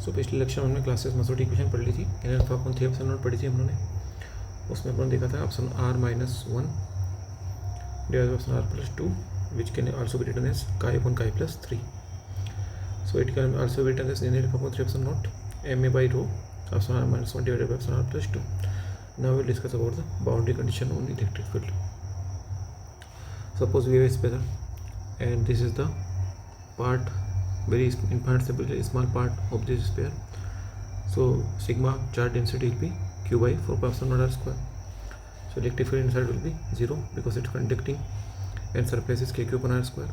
सो पिछले लेक्चर में हमने क्लासेस मसोटी इक्वेशन पढ़ ली थी, n alpha upon 3 epsilon not पढ़ी थी हम लोगों ने। उसमें अपन देखा था option r minus 1 divide by option r plus 2 which can also be written as chi upon chi plus 3. So it can also be written as n alpha upon 3 epsilon naught ma by rho epsilon r minus 1 divided by epsilon r plus 2. Now we will discuss about the boundary condition on electric field. Suppose we have a sphere and this is the part, very small part of this sphere. So sigma charge density will be q by 4 pi epsilon naught r square. So electric field inside will be 0 because it's conducting and surface is kq upon r square.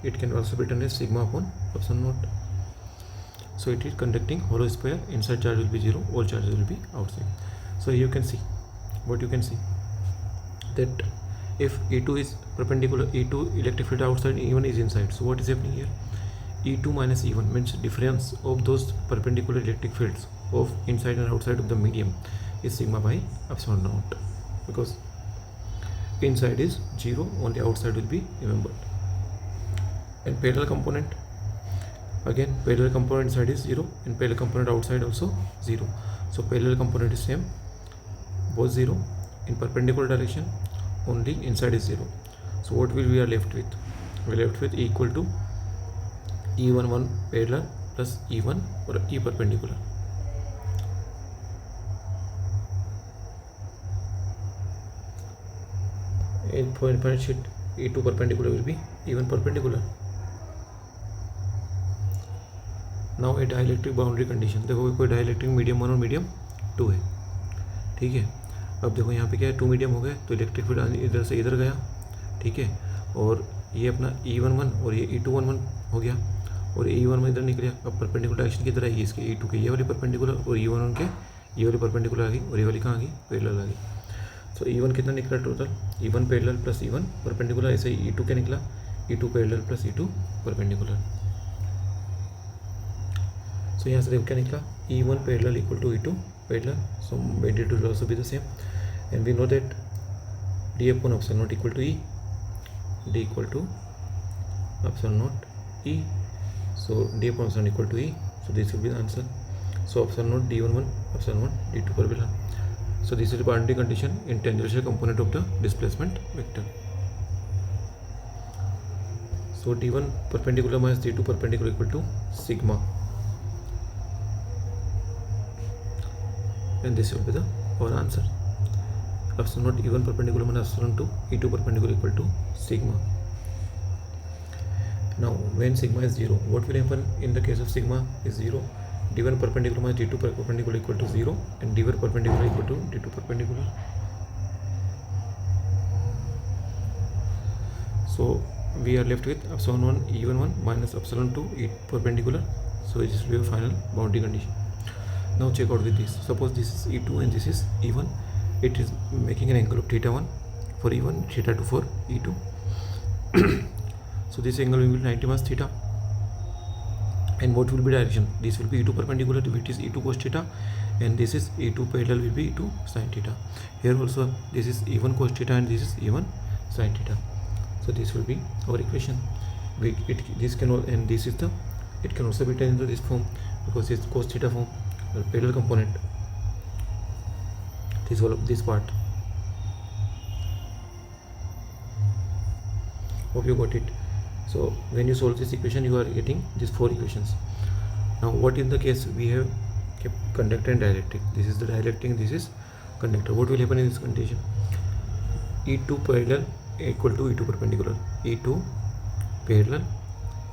It can also be written as sigma upon epsilon naught. So it is conducting hollow sphere, inside charge will be 0, all charges will be outside. So you can see, what you can see, that if E2 is perpendicular, E2 electric field outside, E1 is inside. So what is happening here? E2 minus E1 means difference of those perpendicular electric fields of inside and outside of the medium is sigma by epsilon naught, because inside is 0, only outside will be remembered. And parallel component, again parallel component inside is 0 and parallel component outside also 0. So parallel component is same, both 0. In perpendicular direction only inside is 0. So what will we are left with? We are left with E equal to E11 parallel plus E1 or E perpendicular. In point sheet, E2 perpendicular will be E1 perpendicular. Now A dielectric boundary condition, देखो कोई dielectric medium 1 और medium 2 है, ठीक है। अब देखो यहाँ पे क्या है, 2 मीडियम हो गए तो इलेक्ट्रिक फील्ड इधर से इधर गया, ठीक है। और ये अपना E11 और ये E211 हो गया और E11 इधर निकल गया। अब परपेंडिकुलर डायरेक्शन किधर आएगी इसके, E2 के ये वाली परपेंडिकुलर और E11 के ये वाली परपेंडिकुलर आ गई और ये वाली कहाँ आ गई, पैरेलल आ गई। सो E1 कितना निकला total, E1 parallel plus E1 perpendicular, ऐसे ही E2 क्या निकला, E2 parallel plus E2 perpendicular. So यहाँ से देखो क्या निकला, E1 parallel equal to E2 parallel, so it will also be the same, and we know that d upon epsilon naught equal to E, d equal to epsilon naught E, so d upon epsilon equal to E, so this will be the answer. So epsilon naught d11 epsilon 1 d2 parallel. So this is the boundary condition in tangential component of the displacement vector. So d1 perpendicular minus d2 perpendicular equal to sigma, and this will be the our answer. Epsilon naught E1 perpendicular minus epsilon 2 E2 perpendicular equal to sigma. Now when sigma is 0, what will happen in the case of sigma is 0? D1 perpendicular minus D2 perpendicular equal to 0 and D1 perpendicular equal to D2 perpendicular. So we are left with epsilon 1 E11 minus epsilon 2 E perpendicular. So this will be a final boundary condition. Now check out with this. Suppose this is E2 and this is E1. It is making an angle of theta 1 for E1, theta 2 for E2. So this angle will be 90 minus theta. And what will be direction? This will be E2 perpendicular, which is E2 cos theta, and this is E2 parallel will be E2 sin theta. Here also this is E1 cos theta and this is E1 sin theta. So this will be our equation. This can, and this is the, it can also be written into this form because it's cos theta form. The parallel component, this part. Hope you got it. So when you solve this equation, you are getting these 4 equations. Now what in the case we have kept conductor and dielectric. This is the dielectric, this is conductor. What will happen in this condition? E2 parallel equal to E2 perpendicular, E2 parallel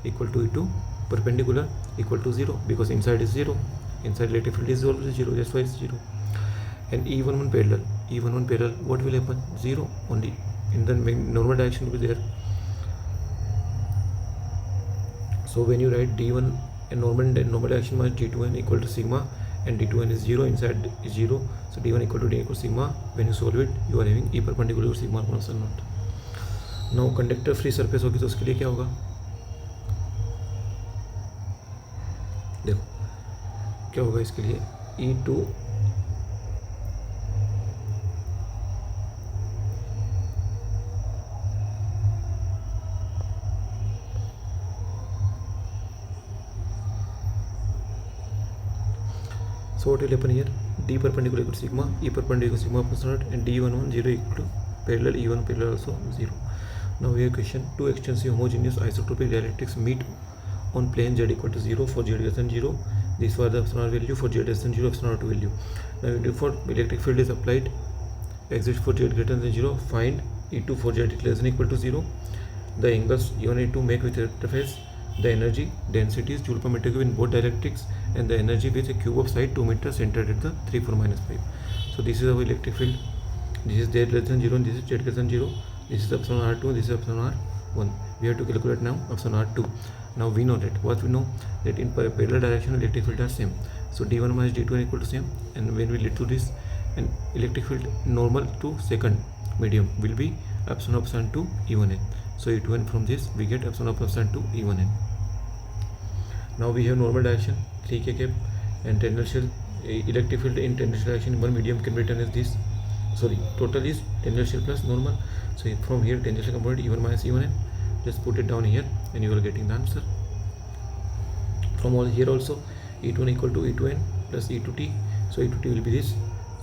equal to E2 perpendicular equal to 0 because inside is 0. Inside electric field is always 0, that's why it's 0. And E11 parallel, what will happen? 0 only. In the normal direction will be there. So when you write D1 and normal direction minus D2n equal to sigma, and D2n is 0, inside is 0, so D1 equal to D equal to sigma. When you solve it, you are having E perpendicular to sigma upon epsilon naught. Now conductor free surface होगी तो उसके लिए क्या होगा, देखो क्या होगा इसके लिए, E2 So what will happen here? D perpendicular equal to sigma, E perpendicular sigma epsilon naught, and D11 0 equal to parallel, E1 parallel also 0. Now we have question: two extensive homogeneous isotropic dielectrics meet on plane z equal to 0 for z greater than 0. This was the epsilon value. For z less than 0, epsilon naught value. Now for electric field is applied, exist for z greater than 0, find E2 for z less than equal to 0. The angles E1 and E2 make with interface. The energy density is joule per meter cube in both dielectrics, and the energy with a cube of side 2 meters centered at the 3 4 minus 5. So this is our electric field. This is z less than 0 and this is z greater than 0. This is epsilon r2 and this is epsilon r1. We have to calculate now epsilon r2. Now we know that what we know that in parallel direction electric field are same. So d1 minus d2 are equal to same, and when we lead to this, and electric field normal to second medium will be epsilon of epsilon to E1n. So E2n from this we get epsilon of epsilon to E1n. Now we have normal direction 3k cap and tangential electric field in tangential direction in one medium can be written as this. Sorry, total is tangential plus normal. So from here tangential component E1 minus E1n. Just put it down here and you are getting the answer. From all here also E2n equal to E2n plus E2t. So E2t will be this.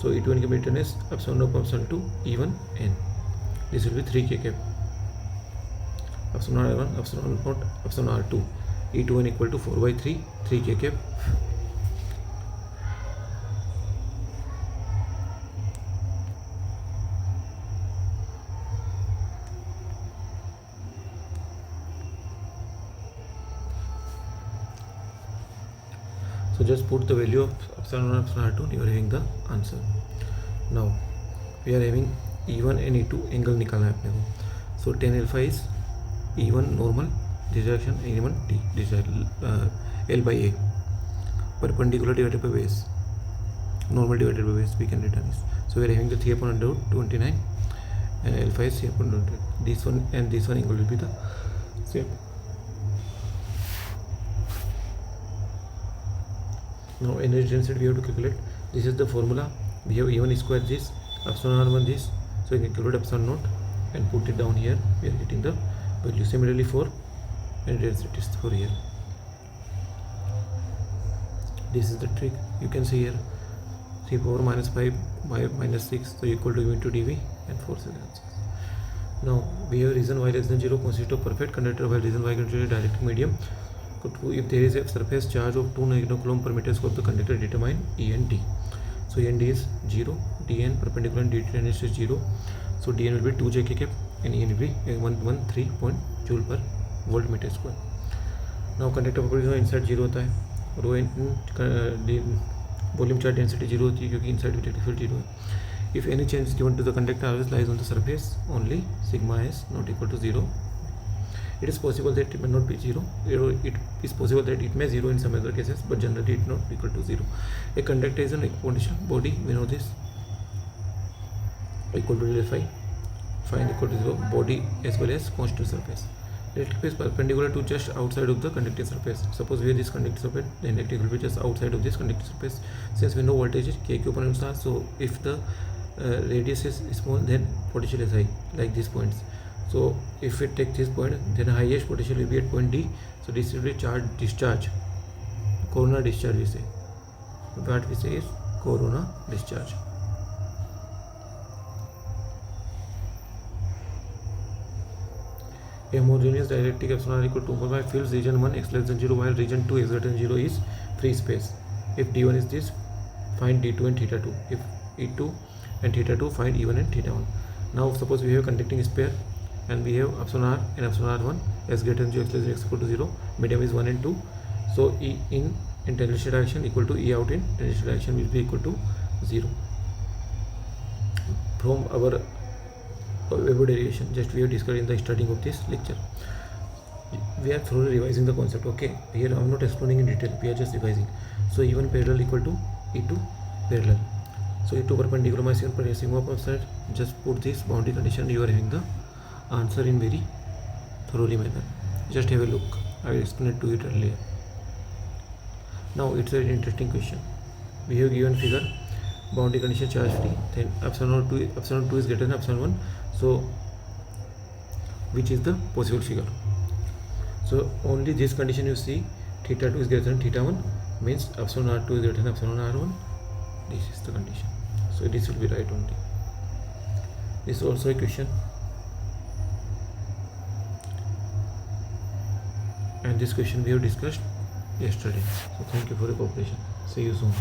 So E2n can be written as epsilon of epsilon to E1n. This will be 3k cap. Epsilon r1, epsilon naught, epsilon r2. E2n equal to 4 by 3, 3k cap. So just put the value of epsilon 1 epsilon r2 and you are having the answer. Now we are having E1 and E2 angle निकालना है अपने को. So tan alpha is E1 normal this direction, E1 t this L by A, perpendicular divided by base, normal divided by base we can write this. So we are having the 3 upon under root 29 and alpha is 3 upon under root. This one and this one angle will be the same. Now energy density we have to calculate. This is the formula. We have E1 square this, epsilon r1 this. So you can calculate epsilon naught and put it down here. We are getting the value. Similarly for energy density is for here. This is the trick. You can see here 3 power minus 5 by minus 6, so equal to u into dv and force is 6. Now we have reason y less than 0 consists of perfect conductor, while reason y consists of dielectric medium. If there is a surface charge of 2 nanocoulomb per meter square of the conductor, determine E and D. So E and D is 0, dn perpendicular and dn is 0. So dn will be 2 j k cap and En will be 113 joule per volt meter square. Now conductor property inside 0 होता है, rho volume charge density 0 होती है क्योंकि inside electric field 0 है. If any change is given to the conductor always lies on the surface, only sigma is not equal to 0. It is possible that it may not be 0. It is possible that it may 0 in some other cases, but generally it not equal to 0. A conductor is an exponential body, we know this, equal to del phi, phi equal to 0, body as well as constant surface. Electric field is perpendicular to just outside of the conducting surface. Suppose we have this conducting surface, then electric will be just outside of this conducting surface. Since we know voltage is kq upon epsilon, so if the radius is small, then potential is high, like these points. So if we take this point, then highest potential will be at point D. So this will be charge discharge, corona discharge we say. What we say is corona discharge. A homogeneous dielectric epsilon equal to 2.5 fills region 1 x less than 0 while region 2 x greater than 0 is free space. If D1 is this, find D2 and theta 2. If E2 and theta 2, find E1 and theta 1. Now suppose we have a conducting sphere and we have epsilon r and epsilon r1 s greater than 0 x less than x equal to 0, medium is 1 and 2. So E in tangential direction equal to E out in tangential direction will be equal to 0. From our Weber derivation, just we have discussed in the starting of this lecture. We are thoroughly revising the concept. Okay, here I am not explaining in detail, we are just revising. So E1 parallel equal to E2 parallel. So E2 perpendicular minus E1 per sigma upside. Just put this boundary condition, you are having the answer in very thoroughly manner. Just have a look, I will explain it to you earlier. Now it's a very interesting question. We have given figure, boundary condition charge free, then epsilon 2 is greater than epsilon 1. So which is the possible figure? So only this condition you see, theta 2 is greater than theta 1, means epsilon r2 is greater than epsilon r1, This is the condition. So this will be right only. This is also a question, and this question we have discussed yesterday. So thank you for your cooperation. See you soon.